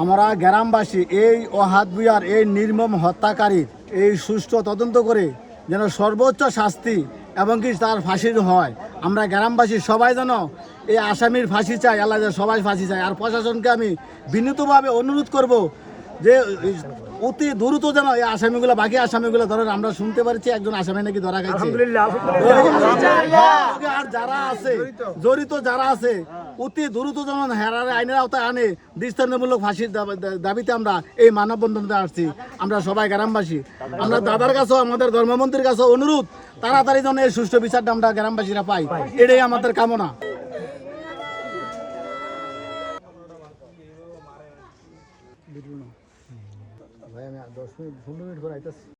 আমরা গ্রামবাসী এই অহাত বুয়ার এই নির্মম হত্যাকারীর এই সুষ্ঠু তদন্ত করে যেন সর্বোচ্চ শাস্তি এবং কি তার ফাঁসি হয়। আমরা গ্রামবাসী সবাই যেন এই আসামির ফাঁসি চাই, আল্লাহ যেন সবাই ফাঁসি চাই। আর প্রশাসনকে আমি বিনীতভাবে অনুরোধ করব যে অতি দ্রুত যেন এই আসামিগুলো, বাকি আসামিগুলো ধরেন। আমরা শুনতে পারছি একজন আসামি নাকি ধরা খাইছে। আর যারা আছে জড়িত, যারা আছে অতি দ্রুত যেন হেরারে আইনের আওতায় আনে। দৃষ্টান্তমূলক ফাঁসির দাবিতে আমরা এই মানববন্ধনে আসছি। আমরা সবাই গ্রামবাসী, আমরা দাদার কাছেও আমাদের ধর্মমন্ত্রীর কাছেও অনুরোধ, তাড়াতাড়ি যেন এই সুষ্ঠু বিচারটা আমরা গ্রামবাসীরা পাই, এটাই আমাদের কামনা। ভাই আমি 10 মিনিট 15 মিনিট করে আইতাছি।